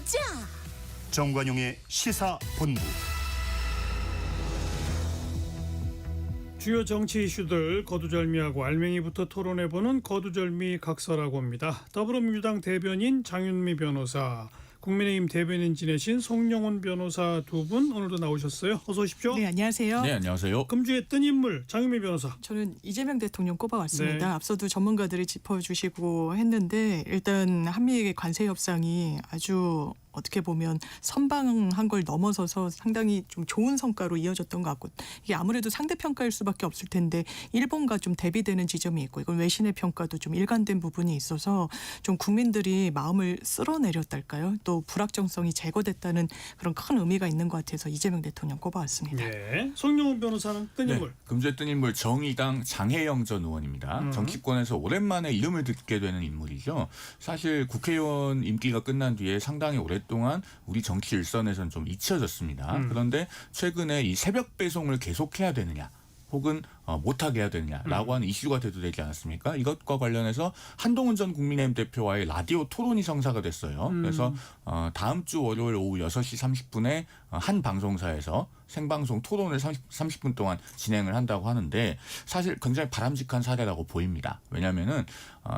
가자. 정관용의 시사본부. 주요 정치 이슈들 거두절미하고 알맹이부터 토론해보는 거두절미 각서라고 합니다. 더불어민주당 대변인 장윤미 변호사, 국민의힘 대변인 지내신 송영훈 변호사 두 분 오늘도 나오셨어요. 어서 오십시오. 네, 안녕하세요. 네, 안녕하세요. 금주의 뜬 인물 장윤미 변호사. 저는 이재명 대통령 꼽아왔습니다. 네. 앞서도 전문가들이 짚어주시고 했는데 일단 한미의 관세 협상이 아주 어떻게 보면 선방한 걸 넘어서서 상당히 좀 좋은 성과로 이어졌던 것 같고, 이게 아무래도 상대평가일 수밖에 없을 텐데 일본과 좀 대비되는 지점이 있고, 이건 외신의 평가도 좀 일관된 부분이 있어서 좀 국민들이 마음을 쓸어내렸달까요? 또 불확정성이 제거됐다는 그런 큰 의미가 있는 것 같아서 이재명 대통령 꼽아왔습니다. 네. 송영훈 변호사는 뜬 인물. 금주의 뜬 인물 정의당 장혜영 전 의원입니다. 정치권에서 오랜만에 이름을 듣게 되는 인물이죠. 사실 국회의원 임기가 끝난 뒤에 상당히 오랫동안 우리 정치 일선에서는 좀 잊혀졌습니다. 그런데 최근에 이 새벽 배송을 계속해야 되느냐, 혹은 못하게 해야 되느냐라고 하는 이슈가 대두되지 않았습니까? 이것과 관련해서 한동훈 전 국민의힘 대표와의 라디오 토론이 성사가 됐어요. 그래서 다음 주 월요일 오후 6시 30분에 한 방송사에서 생방송 토론을 30분 동안 진행을 한다고 하는데, 사실 굉장히 바람직한 사례라고 보입니다. 왜냐하면은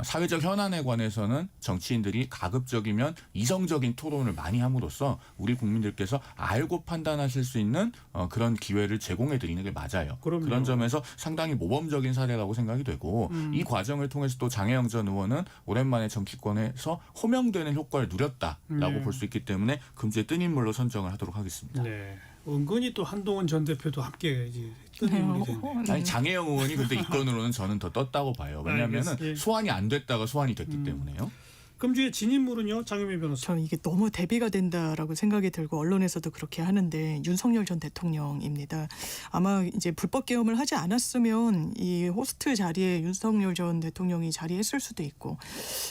사회적 현안에 관해서는 정치인들이 가급적이면 이성적인 토론을 많이 함으로써 우리 국민들께서 알고 판단하실 수 있는 그런 기회를 제공해 드리는 게 맞아요. 그럼요. 그런 점에서 상당히 모범적인 사례라고 생각이 되고, 이 과정을 통해서 또 장혜영 전 의원은 오랜만에 정치권에서 호명되는 효과를 누렸다라고 볼 수 있기 때문에 금주의 뜬 인물로 선정을 하도록 하겠습니다. 네. 은근히 또 한동훈 전 대표도 함께 이제 뜬 인물이 됐네. 아니, 장혜영 의원이 근데 이 건으로는 저는 더 떴다고 봐요. 왜냐하면은 알겠습니다. 예. 소환이 안 됐다가 소환이 됐기 때문에요. 금주의 진 인물은요, 장윤미 변호사. 저는 이게 너무 대비가 된다라고 생각이 들고 언론에서도 그렇게 하는데 윤석열 전 대통령입니다. 아마 이제 불법 계엄을 하지 않았으면 이 호스트 자리에 윤석열 전 대통령이 자리했을 수도 있고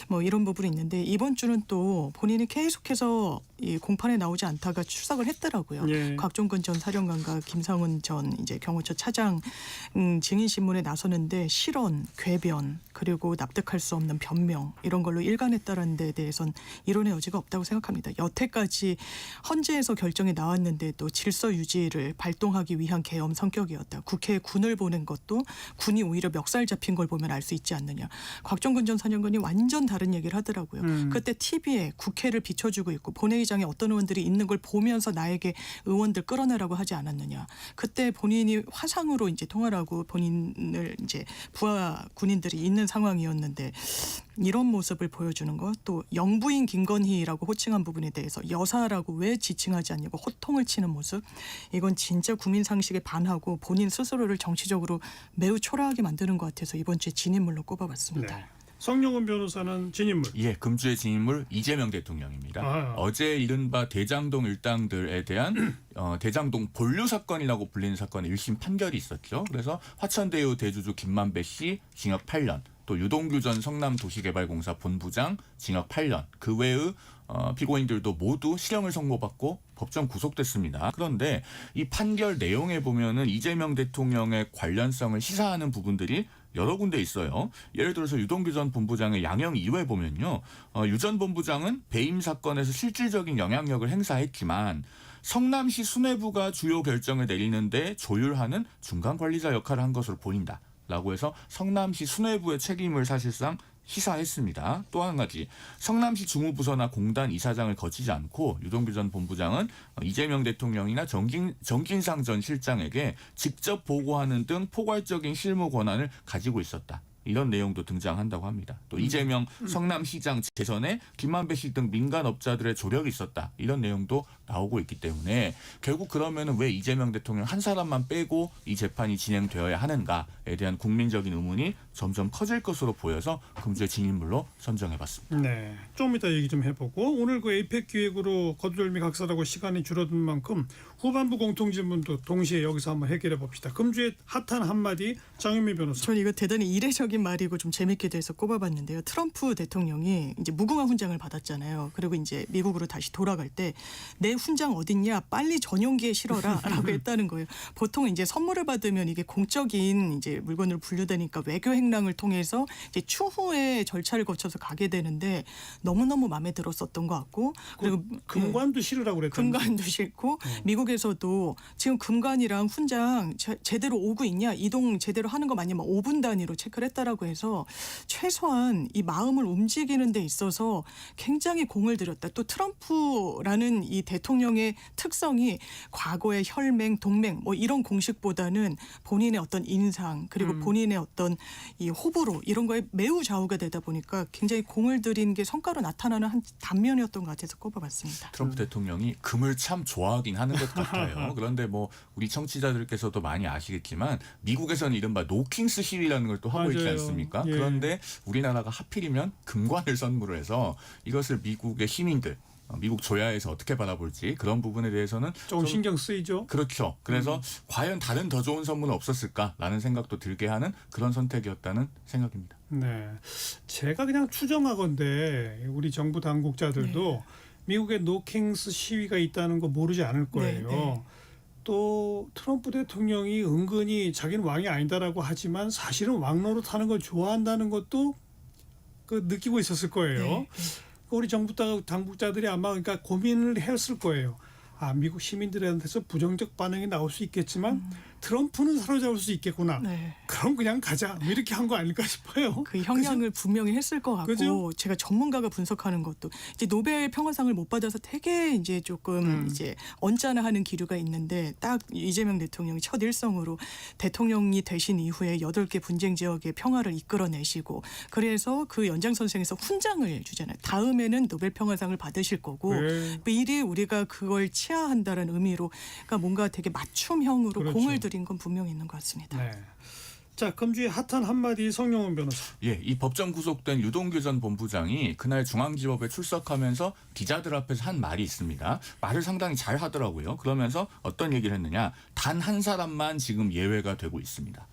뭐 이런 부분이 있는데, 이번 주는 또 본인이 계속해서 이 공판에 나오지 않다가 출석을 했더라고요. 예. 곽종근 전 사령관과 김상훈 전 이제 경호처 차장 증인 신문에 나서는데 실언, 궤변, 그리고 납득할 수 없는 변명 이런 걸로 일관했다라는 데 대해서는 이론의 여지가 없다고 생각합니다. 여태까지 헌재에서 결정이 나왔는데도 질서 유지를 발동하기 위한 계엄 성격이었다. 국회에 군을 보낸 것도 군이 오히려 멱살 잡힌 걸 보면 알 수 있지 않느냐. 곽종근 전 사령관이 완전 다른 얘기를 하더라고요. 그때 TV에 국회를 비춰주고 있고 본회의장에 어떤 의원들이 있는 걸 보면서 나에게 의원들 끌어내라고 하지 않았느냐. 그때 본인이 화상으로 이제 통화를 하고 본인을 이제 부하 군인들이 있는 상황이었는데, 이런 모습을 보여주는 것, 또 영부인 김건희라고 호칭한 부분에 대해서 여사라고 왜 지칭하지 않냐고 호통을 치는 모습, 이건 진짜 국민 상식에 반하고 본인 스스로를 정치적으로 매우 초라하게 만드는 것 같아서 이번 주에 진인물로 꼽아봤습니다. 네. 송영훈 변호사는 진 인물. 예, 금주의 진인물 이재명 대통령입니다. 어제 이른바 대장동 일당들에 대한 대장동 본류 사건이라고 불리는 사건의 1심 판결이 있었죠. 그래서 화천대유 대주주 김만배 씨 징역 8년, 또 유동규 전 성남도시개발공사 본부장 징역 8년, 그 외의 피고인들도 모두 실형을 선고받고 법정 구속됐습니다. 그런데 이 판결 내용에 보면은 이재명 대통령의 관련성을 시사하는 부분들이 여러 군데 있어요. 예를 들어서 유동규 전 본부장의 양형 2회 보면요, 유 전 본부장은 배임 사건에서 실질적인 영향력을 행사했지만 성남시 수뇌부가 주요 결정을 내리는데 조율하는 중간 관리자 역할을 한 것으로 보인다 라고 해서 성남시 수뇌부의 책임을 사실상 시사했습니다. 또 한 가지, 성남시 주무부서나 공단 이사장을 거치지 않고 유동규 전 본부장은 이재명 대통령이나 정진상 전 실장에게 직접 보고하는 등 포괄적인 실무 권한을 가지고 있었다. 이런 내용도 등장한다고 합니다. 또 이재명 성남시장 재선에 김만배 씨 등 민간업자들의 조력이 있었다. 이런 내용도 나오고 있기 때문에 결국 그러면은 왜 이재명 대통령 한 사람만 빼고 이 재판이 진행되어야 하는가에 대한 국민적인 의문이 점점 커질 것으로 보여서 금주의 진인물로 선정해봤습니다. 네, 좀 이따 얘기 좀 해보고, 오늘 그 에이펙 기획으로 거두절미 각서라고 시간이 줄어든 만큼 후반부 공통질문도 동시에 여기서 한번 해결해 봅시다. 금주의 핫한 한마디 장윤미 변호사. 저는 이거 대단히 이례적인 일반적인 말이고 좀 재밌게 돼서 꼽아봤는데요. 트럼프 대통령이 이제 무궁화 훈장을 받았잖아요. 그리고 이제 미국으로 다시 돌아갈 때 내 훈장 어딨냐? 빨리 전용기에 실어라라고 했다는 거예요. 보통 이제 선물을 받으면 이게 공적인 이제 물건으로 분류되니까 외교 행랑을 통해서 이제 추후에 절차를 거쳐서 가게 되는데 너무너무 마음에 들었었던 것 같고 그리고 금관도 실으라고 그랬던 금관도 싫고 미국에서도 지금 금관이랑 훈장 제대로 오고 있냐 이동 제대로 하는 거 맞냐면 5분 단위로 체크를 했다라고 해서 최소한 이 마음을 움직이는 데 있어서 굉장히 공을 들였다. 또 트럼프라는 이 대통령의 특성이 과거의 혈맹, 동맹 뭐 이런 공식보다는 본인의 어떤 인상 그리고 본인의 어떤 이 호불호 이런 거에 매우 좌우가 되다 보니까 굉장히 공을 들인 게 성과로 나타나는 한 단면이었던 것 같아서 꼽아봤습니다. 트럼프 대통령이 금을 참 좋아하긴 하는 것 같아요. 그런데 뭐 우리 청취자들께서도 많이 아시겠지만 미국에서는 이른바 노킹스 시위라는 걸 또 하고 있지 맞아요. 않습니까? 예. 그런데 우리나라가 하필이면 금관을 선물을 해서 이것을 미국의 시민들 미국 조야에서 어떻게 바라볼지 그런 부분에 대해서는 조금 신경 쓰이죠. 그렇죠. 그래서 과연 다른 더 좋은 선물은 없었을까라는 생각도 들게 하는 그런 선택이었다는 생각입니다. 네, 제가 그냥 추정하건데 우리 정부 당국자들도 미국의 노킹스 시위가 있다는 거 모르지 않을 거예요. 네. 또 트럼프 대통령이 은근히 자기는 왕이 아니다라고 하지만 사실은 왕 노릇하는 걸 좋아한다는 것도 그 느끼고 있었을 거예요. 네. 우리 정부 당국자들이 아마 그러니까 고민을 했을 거예요. 아, 미국 시민들한테서 부정적 반응이 나올 수 있겠지만 트럼프는 사로잡을 수 있겠구나. 네. 그럼 그냥 가자. 뭐 이렇게 한 거 아닐까 싶어요. 그 형량을 분명히 했을 것 같고 그죠? 제가 전문가가 분석하는 것도 이제 노벨 평화상을 못 받아서 되게 이제 조금 이제 언짢아하는 기류가 있는데 딱 이재명 대통령이 첫 일성으로 대통령이 되신 이후에 8개 분쟁 지역의 평화를 이끌어내시고 그래서 그 연장선상에서 훈장을 주잖아요. 다음에는 노벨 평화상을 받으실 거고 네. 미리 우리가 그걸 치하한다는 의미로 그러니까 뭔가 되게 맞춤형으로 그렇죠. 공을 들인 건 분명히 있는 것 같습니다. 네. 자, 금주의 핫한 한마디 성영원 변호사. 예, 이 법정 구속된 유동규 전 본부장이 그날 중앙지법에 출석하면서 기자들 앞에서 한 말이 있습니다. 말을 상당히 잘 하더라고요. 그러면서 어떤 얘기를 했느냐. 단 한 사람만 지금 예외가 되고 있습니다.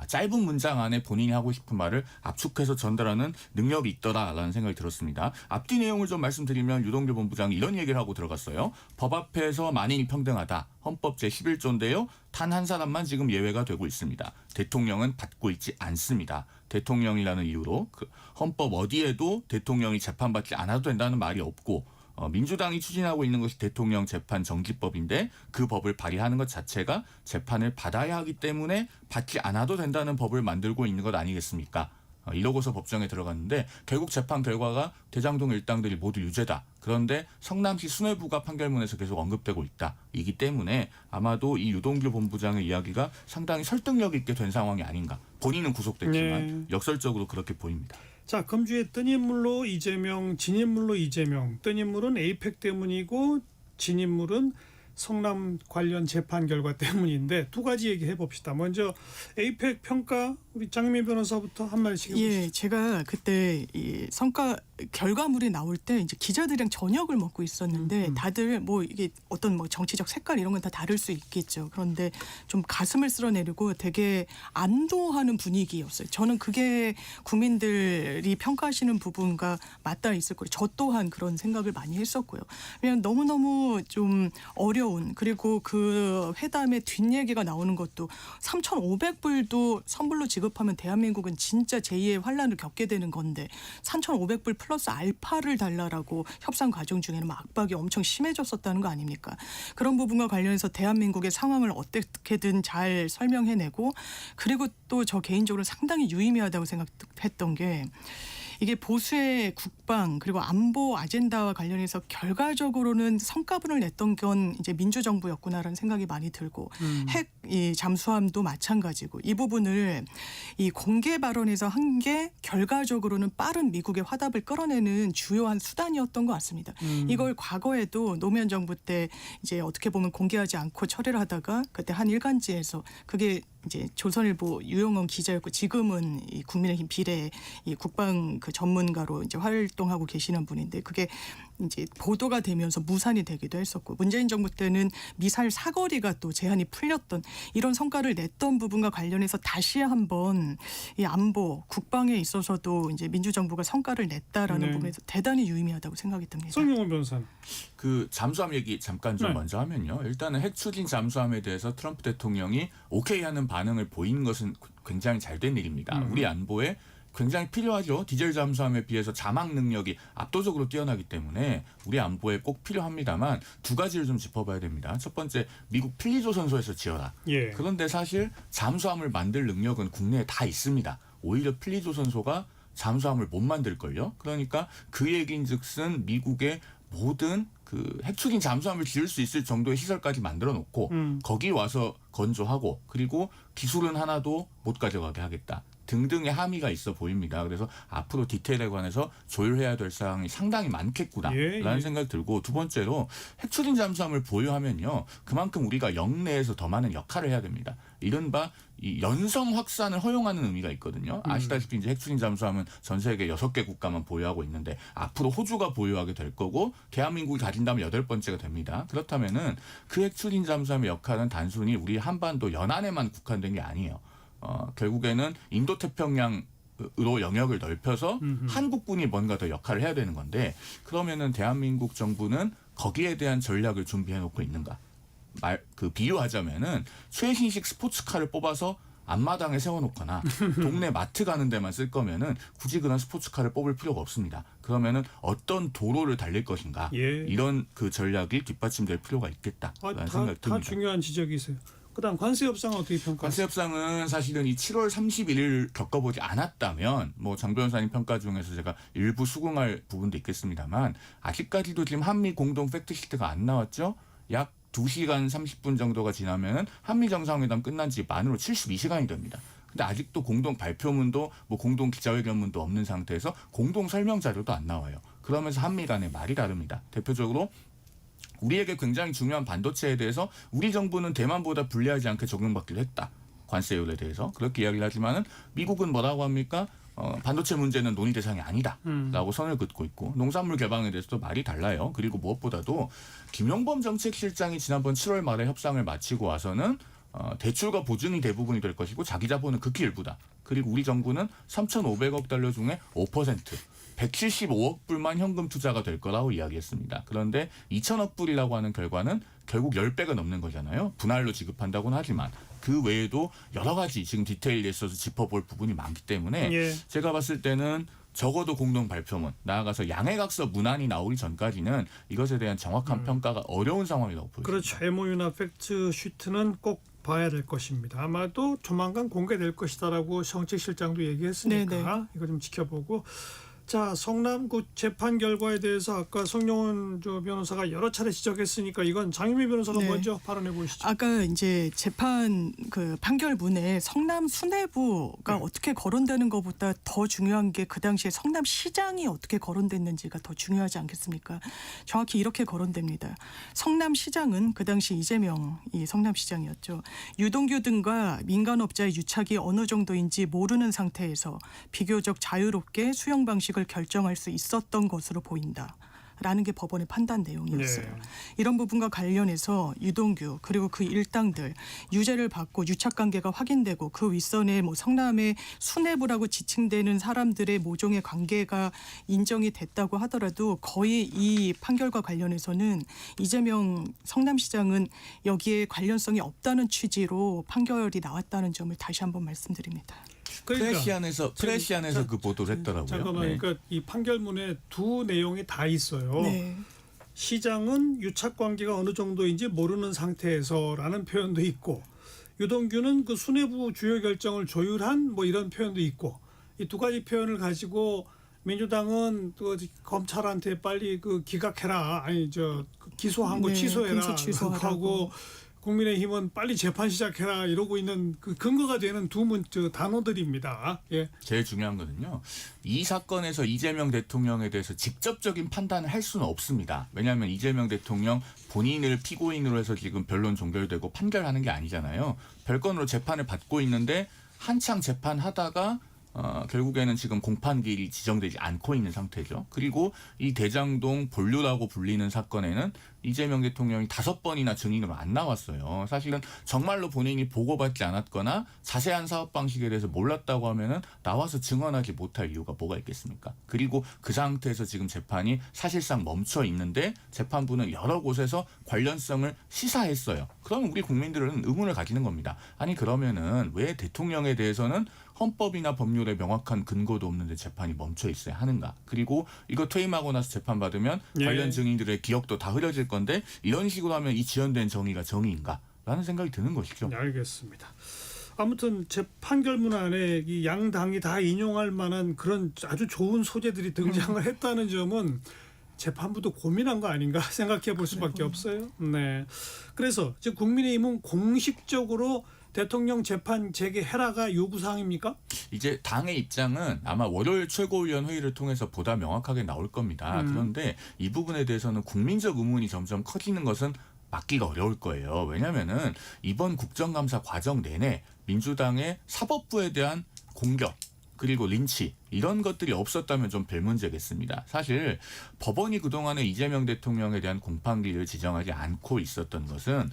짧은 문장 안에 본인이 하고 싶은 말을 압축해서 전달하는 능력이 있더라라는 생각이 들었습니다. 앞뒤 내용을 좀 말씀드리면 유동규 본부장이 이런 얘기를 하고 들어갔어요. 법 앞에서 만인이 평등하다. 헌법 제11조인데요. 단 한 사람만 지금 예외가 되고 있습니다. 대통령은 받고 있지 않습니다. 대통령이라는 이유로 그 헌법 어디에도 대통령이 재판받지 않아도 된다는 말이 없고 민주당이 추진하고 있는 것이 대통령 재판 정지법인데 그 법을 발의하는 것 자체가 재판을 받아야 하기 때문에 받지 않아도 된다는 법을 만들고 있는 것 아니겠습니까? 이러고서 법정에 들어갔는데 결국 재판 결과가 대장동 일당들이 모두 유죄다. 그런데 성남시 수뇌부가 판결문에서 계속 언급되고 있다. 이기 때문에 아마도 이 유동규 본부장의 이야기가 상당히 설득력 있게 된 상황이 아닌가. 본인은 구속됐지만 역설적으로 그렇게 보입니다. 자, 금주의 뜬 인물로 이재명, 진 인물로 이재명. 뜬 인물은 에이펙 때문이고 진 인물은 성남 관련 재판 결과 때문인데 두 가지 얘기해 봅시다. 먼저 에이펙 평가 우리 장미 변호사부터 한 말씩 해보시죠. 예, 제가 그때 이 성과 결과물이 나올 때 이제 기자들이랑 저녁을 먹고 있었는데 다들 뭐 이게 어떤 뭐 정치적 색깔 이런 건 다 다를 수 있겠죠. 그런데 좀 가슴을 쓸어내리고 되게 안도하는 분위기였어요. 저는 그게 국민들이 평가하시는 부분과 맞닿아 있을 거예요. 저 또한 그런 생각을 많이 했었고요. 그냥 너무너무 좀 어려운 그리고 그 회담의 뒷얘기가 나오는 것도 3,500불도 선불로 지급하면 대한민국은 진짜 제2의 환란을 겪게 되는 건데 3,500불 플러스 알파를 달라라고 협상 과정 중에는 막 압박이 엄청 심해졌었다는 거 아닙니까? 그런 부분과 관련해서 대한민국의 상황을 어떻게든 잘 설명해내고 그리고 또 저 개인적으로 상당히 유의미하다고 생각했던 게 이게 보수의 국방 그리고 안보 아젠다와 관련해서 결과적으로는 성과분을 냈던 건 이제 민주정부였구나라는 생각이 많이 들고 핵 이 잠수함도 마찬가지고 이 부분을 이 공개 발언에서 한 게 결과적으로는 빠른 미국의 화답을 끌어내는 주요한 수단이었던 것 같습니다. 이걸 과거에도 노무현 정부 때 이제 어떻게 보면 공개하지 않고 처리를 하다가 그때 한 일간지에서 그게 이제 조선일보 유영원 기자였고 지금은 이 국민의힘 비례 이 국방 그 전문가로 이제 활동하고 계시는 분인데 그게 이제 보도가 되면서 무산이 되기도 했었고 문재인 정부 때는 미사일 사거리가 또 제한이 풀렸던 이런 성과를 냈던 부분과 관련해서 다시 한번 이 안보 국방에 있어서도 이제 민주정부가 성과를 냈다라는 네. 부분에서 대단히 유의미하다고 생각이 듭니다. 성용원 변호사는. 그 잠수함 얘기 잠깐 좀 네. 먼저 하면요. 일단은 핵 추진 잠수함에 대해서 트럼프 대통령이 오케이 하는 반응을 보이는 것은 굉장히 잘된 일입니다. 우리 안보에 굉장히 필요하죠. 디젤 잠수함에 비해서 자막 능력이 압도적으로 뛰어나기 때문에 우리 안보에 꼭 필요합니다만 두 가지를 좀 짚어봐야 됩니다. 첫 번째, 미국 필리조선소에서 지어라. 예. 그런데 사실 잠수함을 만들 능력은 국내에 다 있습니다. 오히려 필리조선소가 잠수함을 못 만들걸요. 그러니까 그 얘기인즉슨 미국의 모든 그 핵추진 잠수함을 지을 수 있을 정도의 시설까지 만들어 놓고 거기 와서 건조하고 그리고 기술은 하나도 못 가져가게 하겠다. 등등의 함의가 있어 보입니다. 그래서 앞으로 디테일에 관해서 조율해야 될 사항이 상당히 많겠구나라는 생각이 들고 두 번째로 핵추진 잠수함을 보유하면요. 그만큼 우리가 영내에서 더 많은 역할을 해야 됩니다. 이른바 이 연성 확산을 허용하는 의미가 있거든요. 아시다시피 이제 핵추진 잠수함은 전 세계 6개 국가만 보유하고 있는데 앞으로 호주가 보유하게 될 거고 대한민국이 가진다면 8번째가 됩니다. 그렇다면은 그 핵추진 잠수함의 역할은 단순히 우리 한반도 연안에만 국한된 게 아니에요. 결국에는 인도태평양으로 영역을 넓혀서 한국군이 뭔가 더 역할을 해야 되는 건데 그러면은 대한민국 정부는 거기에 대한 전략을 준비해 놓고 있는가? 비유하자면은 최신식 스포츠카를 뽑아서 앞마당에 세워놓거나 동네 마트 가는 데만 쓸 거면은 굳이 그런 스포츠카를 뽑을 필요가 없습니다. 그러면은 어떤 도로를 달릴 것인가? 예. 이런 그 전략이 뒷받침될 필요가 있겠다라는 생각이 듭니다. 다 중요한 지적이세요. 그다음 관세 협상은 어떻게 평가하세요? 관세 협상은 사실은 이 7월 31일 겪어보지 않았다면 뭐 장 변호사님 평가 중에서 제가 일부 수긍할 부분도 있겠습니다만 아직까지도 지금 한미 공동 팩트시트가 안 나왔죠. 약 2시간 30분 정도가 지나면 한미 정상회담 끝난 지 만으로 72시간이 됩니다. 근데 아직도 공동 발표문도 뭐 공동 기자회견문도 없는 상태에서 공동 설명 자료도 안 나와요. 그러면서 한미 간의 말이 다릅니다. 대표적으로 우리에게 굉장히 중요한 반도체에 대해서 우리 정부는 대만보다 불리하지 않게 적용받기로 했다. 관세율에 대해서 그렇게 이야기를 하지만은 미국은 뭐라고 합니까? 반도체 문제는 논의 대상이 아니다라고 선을 긋고 있고 농산물 개방에 대해서도 말이 달라요. 그리고 무엇보다도 김용범 정책실장이 지난번 7월 말에 협상을 마치고 와서는 대출과 보증이 대부분이 될 것이고 자기 자본은 극히 일부다. 그리고 우리 정부는 3,500억 달러 중에 5% 175억 불만 현금 투자가 될 거라고 이야기했습니다. 그런데 2천억 불이라고 하는 결과는 결국 10배가 넘는 거잖아요. 분할로 지급한다고는 하지만 그 외에도 여러 가지 지금 디테일에 있어서 짚어볼 부분이 많기 때문에 예. 제가 봤을 때는 적어도 공동 발표문 나아가서 양해각서 문안이 나오기 전까지는 이것에 대한 정확한 평가가 어려운 상황이라고 보입니다. 그렇죠. MOU나 팩트 시트는 꼭 봐야 될 것입니다. 아마도 조만간 공개될 것이다라고 정책실장도 얘기했으니까 네네. 이거 좀 지켜보고. 자, 성남구 재판 결과에 대해서 아까 성용원 변호사가 여러 차례 지적했으니까 이건 장윤미 변호사가 네. 먼저 발언해 보시죠. 아까 이제 재판 그 판결문에 성남 수뇌부가 어떻게 거론되는 것보다 더 중요한 게 그 당시에 성남시장이 어떻게 거론됐는지가 더 중요하지 않겠습니까? 정확히 이렇게 거론됩니다. 성남시장은 그 당시 이재명이 성남시장이었죠. 유동규 등과 민간업자의 유착이 어느 정도인지 모르는 상태에서 비교적 자유롭게 수용 방식을 결정할 수 있었던 것으로 보인다. 라는 게 법원의 판단 내용이었어요. 네. 이런 부분과 관련해서 유동규 그리고 그 일당들 유죄를 받고 유착관계가 확인되고 그 윗선에 뭐 성남의 수뇌부라고 지칭되는 사람들의 모종의 관계가 인정이 됐다고 하더라도 거의 이 판결과 관련해서는 이재명 성남시장은 여기에 관련성이 없다는 취지로 판결이 나왔다는 점을 다시 한번 말씀드립니다. 프레시안에서 그 보도를 했더라고요. 잠깐만, 네. 그러니까 이 판결문에 두 내용이 다 있어요. 네. 시장은 유착 관계가 어느 정도인지 모르는 상태에서라는 표현도 있고, 유동규는 그 수뇌부 주요 결정을 조율한 뭐 이런 표현도 있고, 이 두 가지 표현을 가지고 민주당은 또 검찰한테 빨리 그 기각해라, 아니 기소한 거 네, 취소해라 공소 취소하라고. 하고. 국민의힘은 빨리 재판 시작해라 이러고 있는 그 근거가 되는 두 단어들입니다. 예. 제일 중요한 거는요. 이 사건에서 이재명 대통령에 대해서 직접적인 판단을 할 수는 없습니다. 왜냐하면 이재명 대통령 본인을 피고인으로 해서 지금 변론 종결되고 판결하는 게 아니잖아요. 별건으로 재판을 받고 있는데 한창 재판하다가 결국에는 지금 공판기일이 지정되지 않고 있는 상태죠. 그리고 이 대장동 본류라고 불리는 사건에는 이재명 대통령이 5번이나 증인으로 안 나왔어요. 사실은 정말로 본인이 보고받지 않았거나 자세한 사업 방식에 대해서 몰랐다고 하면은 나와서 증언하지 못할 이유가 뭐가 있겠습니까? 그리고 그 상태에서 지금 재판이 사실상 멈춰 있는데 재판부는 여러 곳에서 관련성을 시사했어요. 그러면 우리 국민들은 의문을 가지는 겁니다. 아니 그러면은 왜 대통령에 대해서는 헌법이나 법률에 명확한 근거도 없는데 재판이 멈춰 있어야 하는가? 그리고 이거 퇴임하고 나서 재판받으면 관련 증인들의 기억도 다 흐려질 건데 이런 식으로 하면 이 지연된 정의가 정의인가? 라는 생각이 드는 것이죠. 네, 알겠습니다. 아무튼 재판결문 안에 이 양당이 다 인용할 만한 그런 아주 좋은 소재들이 등장을 했다는 점은 재판부도 고민한 거 아닌가 생각해 볼 수밖에 없어요. 네. 그래서 지금 국민의힘은 공식적으로 대통령 재판 재개해라가 요구사항입니까? 이제 당의 입장은 아마 월요일 최고위원 회의를 통해서 보다 명확하게 나올 겁니다. 그런데 이 부분에 대해서는 국민적 의문이 점점 커지는 것은 막기가 어려울 거예요. 왜냐하면은 이번 국정감사 과정 내내 민주당의 사법부에 대한 공격 그리고 린치 이런 것들이 없었다면 좀 별 문제겠습니다. 사실 법원이 그동안에 이재명 대통령에 대한 공판기일을 지정하지 않고 있었던 것은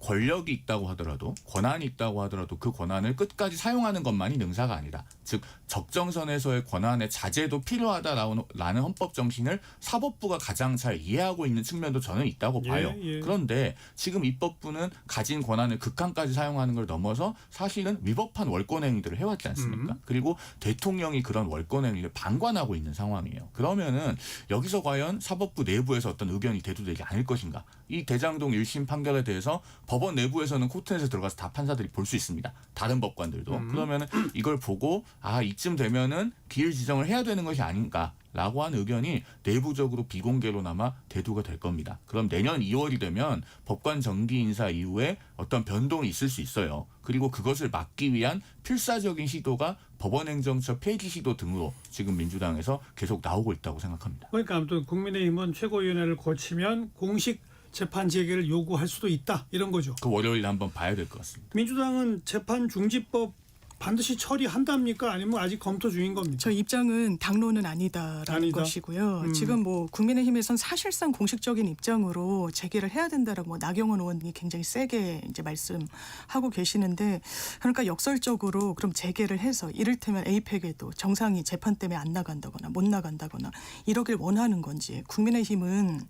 권력이 있다고 하더라도 권한이 있다고 하더라도 그 권한을 끝까지 사용하는 것만이 능사가 아니다. 즉 적정선에서의 권한의 자제도 필요하다라는 헌법 정신을 사법부가 가장 잘 이해하고 있는 측면도 저는 있다고 봐요. 그런데 지금 입법부는 가진 권한을 극한까지 사용하는 걸 넘어서 사실은 위법한 월권행위들을 해왔지 않습니까? 그리고 대통령이 그런 월권행위를 방관하고 있는 상황이에요. 그러면은 여기서 과연 사법부 내부에서 어떤 의견이 대두되지 않을 것인가? 이 대장동 1심 판결에 대해서 법원 내부에서는 코트넷에 들어가서 다 판사들이 볼 수 있습니다. 다른 법관들도. 그러면은 이걸 보고 이쯤 되면은 기일 지정을 해야 되는 것이 아닌가라고 하는 의견이 내부적으로 비공개로나마 대두가 될 겁니다. 그럼 내년 2월이 되면 법관 정기 인사 이후에 어떤 변동이 있을 수 있어요. 그리고 그것을 막기 위한 필사적인 시도가 법원행정처 폐지 시도 등으로 지금 민주당에서 계속 나오고 있다고 생각합니다. 그러니까 아무튼 국민의힘은 최고위원회를 거치면 공식 재판 재개를 요구할 수도 있다 이런 거죠. 그 월요일에 한번 봐야 될 것 같습니다. 민주당은 재판 중지법 반드시 처리한답니까? 아니면 아직 검토 중인 겁니까? 저 입장은 당론은 아니다. 것이고요. 지금 뭐 국민의힘에선 사실상 공식적인 입장으로 재개를 해야 된다라고 뭐 나경원 의원이 굉장히 세게 이제 말씀하고 계시는데 그러니까 역설적으로 그럼 재개를 해서 이를테면 에이펙에도 정상이 재판 때문에 안 나간다거나 못 나간다거나 이러길 원하는 건지 국민의힘은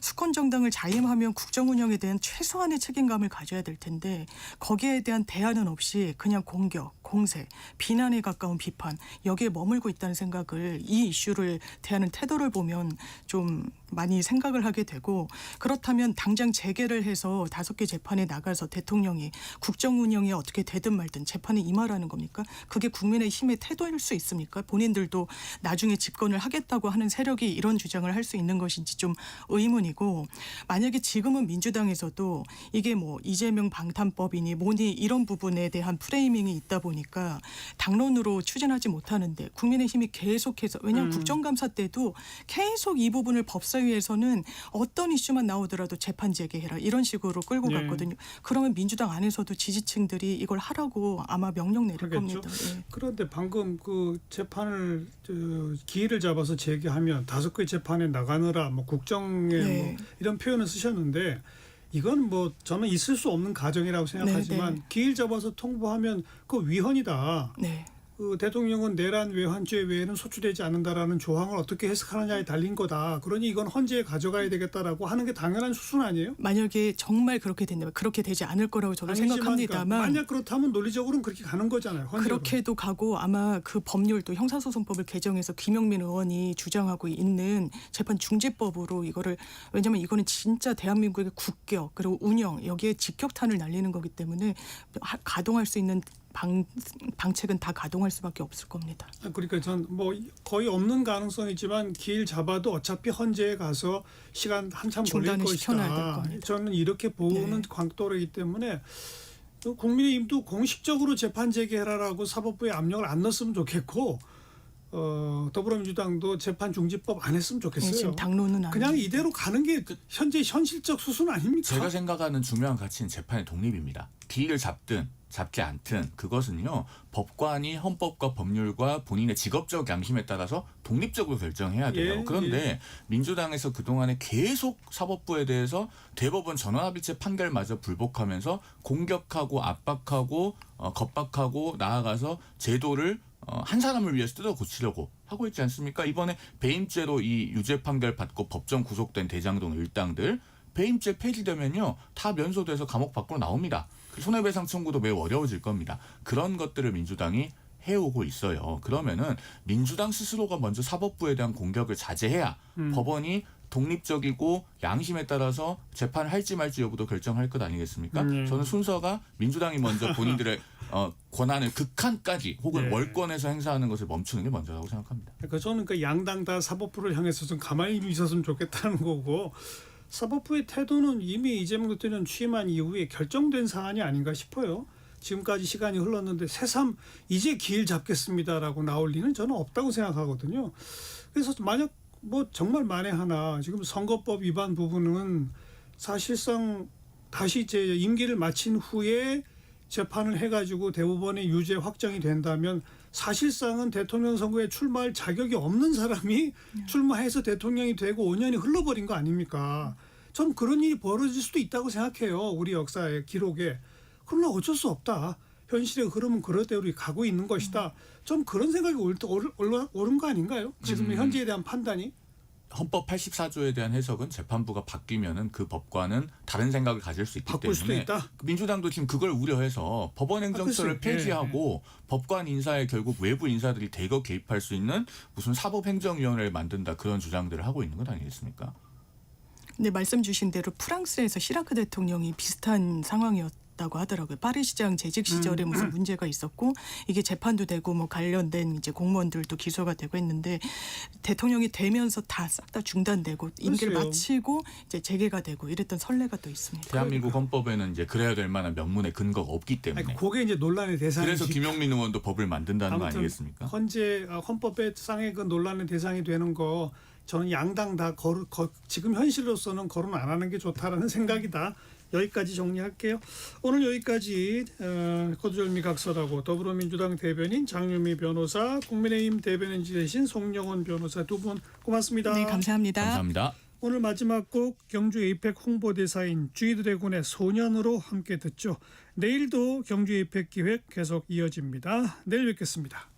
수권 정당을 자임하면 국정 운영에 대한 최소한의 책임감을 가져야 될 텐데 거기에 대한 대안은 없이 그냥 공격 공세, 비난에 가까운 비판 여기에 머물고 있다는 생각을 이 이슈를 대하는 태도를 보면 좀 많이 생각을 하게 되고 그렇다면 당장 재개를 해서 5개 재판에 나가서 대통령이 국정 운영이 어떻게 되든 말든 재판에 임하라는 겁니까? 그게 국민의힘의 태도일 수 있습니까? 본인들도 나중에 집권을 하겠다고 하는 세력이 이런 주장을 할 수 있는 것인지 좀 의문이고 만약에 지금은 민주당에서도 이게 뭐 이재명 방탄법이니 뭐니 이런 부분에 대한 프레이밍이 있다 보니까 당론으로 추진하지 못하는데 국민의힘이 계속해서 왜냐하면 국정감사 때도 계속 이 부분을 법사위에서는 어떤 이슈만 나오더라도 재판 재개해라 이런 식으로 끌고 갔거든요. 그러면 민주당 안에서도 지지층들이 이걸 하라고 아마 명령 내릴 그러겠죠. 겁니다. 네. 그런데 방금 그 재판을 기일을 잡아서 재개하면 5개 재판에 나가느라 뭐 국정에 뭐 이런 표현을 쓰셨는데 이건 뭐 저는 있을 수 없는 가정이라고 생각하지만 기일 잡아서 통보하면 그 위헌이다. 네. 그 대통령은 내란 외환죄 외에는 소추되지 않는다라는 조항을 어떻게 해석하느냐에 달린 거다. 그러니 이건 헌재에 가져가야 되겠다라고 하는 게 당연한 수순 아니에요? 만약에 정말 그렇게 된다면 그렇게 되지 않을 거라고 저도 생각합니다만 그러니까 만약 그렇다면 논리적으로는 그렇게 가는 거잖아요. 헌재로. 그렇게도 가고 아마 그 법률도 형사소송법을 개정해서 김영민 의원이 주장하고 있는 재판 중지법으로 이거를 왜냐하면 이거는 진짜 대한민국의 국격 그리고 운영 여기에 직격탄을 날리는 거기 때문에 가동할 수 있는 방책은 다 가동할 수밖에 없을 겁니다. 그러니까 전 뭐 거의 없는 가능성이지만 길 잡아도 어차피 헌재에 가서 시간 한참 걸릴 것이다. 저는 이렇게 보는 광도이기 때문에 국민의힘도 공식적으로 재판 재개해라라고 사법부에 압력을 안 넣었으면 좋겠고 더불어민주당도 재판 중지법 안 했으면 좋겠어요. 지금 당론은 그냥 이대로 가는 게 현재 현실적 수순 아닙니까? 제가 생각하는 중요한 가치는 재판의 독립입니다. 비위를 잡든 잡지 않든 그것은요 법관이 헌법과 법률과 본인의 직업적 양심에 따라서 독립적으로 결정해야 돼요. 예, 그런데 민주당에서 그동안에 계속 사법부에 대해서 대법원 전원합의체 판결마저 불복하면서 공격하고 압박하고 겁박하고 나아가서 제도를 한 사람을 위해서 뜯어 고치려고 하고 있지 않습니까? 이번에 배임죄로 이 유죄 판결 받고 법정 구속된 대장동 일당들 배임죄 폐지되면요 다 면소돼서 감옥 밖으로 나옵니다. 손해배상 청구도 매우 어려워질 겁니다. 그런 것들을 민주당이 해오고 있어요. 그러면은 민주당 스스로가 먼저 사법부에 대한 공격을 자제해야 법원이 독립적이고 양심에 따라서 재판을 할지 말지 여부도 결정할 것 아니겠습니까? 저는 순서가 민주당이 먼저 본인들의 권한을 극한까지 혹은 예. 월권에서 행사하는 것을 멈추는 게 먼저라고 생각합니다. 그러니까 저는 그 양당 다 사법부를 향해서 좀 가만히 있었으면 좋겠다는 거고 사법부의 태도는 이미 이재명 대통령 취임한 이후에 결정된 사안이 아닌가 싶어요. 지금까지 시간이 흘렀는데 새삼 이제 길 잡겠습니다라고 나올 리는 저는 없다고 생각하거든요. 그래서 만약 뭐 정말 만에 하나 지금 선거법 위반 부분은 사실상 다시 이제 임기를 마친 후에 재판을 해가지고 대법원의 유죄 확정이 된다면 사실상은 대통령 선거에 출마할 자격이 없는 사람이 출마해서 대통령이 되고 5년이 흘러버린 거 아닙니까? 전 그런 일이 벌어질 수도 있다고 생각해요. 우리 역사의 기록에. 그러나 어쩔 수 없다. 현실의 흐름은 그러대로 가고 있는 것이다. 좀 그런 생각이 옳은 거 아닌가요? 그래서 현재에 대한 판단이. 헌법 84조에 대한 해석은 재판부가 바뀌면은 그 법관은 다른 생각을 가질 수 있기 바꿀 수도 때문에 있다. 민주당도 지금 그걸 우려해서 법원 행정처를 글쎄요. 폐지하고 법관 인사에 결국 외부 인사들이 대거 개입할 수 있는 무슨 사법행정위원회를 만든다 그런 주장들을 하고 있는 것 아니겠습니까? 근데 말씀 주신 대로 프랑스에서 시라크 대통령이 비슷한 상황이었다고 하더라고요. 파리 시장 재직 시절에 무슨 문제가 있었고 이게 재판도 되고 뭐 관련된 이제 공무원들도 기소가 되고 했는데 대통령이 되면서 다 싹 다 중단되고 임기를 글쎄요. 마치고 이제 재개가 되고 이랬던 선례가 또 있습니다. 대한민국 헌법에는 이제 그래야 될 만한 명문의 근거가 없기 때문에 아니, 그게 이제 논란의 대상이지. 그래서 김용민 의원도 법을 만든다는 거 아무튼 아니겠습니까? 현재 헌법의 상의 그 논란의 대상이 되는 거 저는 양당 다 지금 현실로서는 거론 안 하는 게 좋다라는 생각이다. 여기까지 정리할게요. 오늘 여기까지 거두절미 각설하고 더불어민주당 대변인 장윤미 변호사, 국민의힘 대변인 지내신 송영원 변호사 두 분 고맙습니다. 네, 감사합니다. 감사합니다. 오늘 마지막 곡 경주 에이펙 홍보대사인 G드래곤의 소년으로 함께 듣죠. 내일도 경주 에이펙 기획 계속 이어집니다. 내일 뵙겠습니다.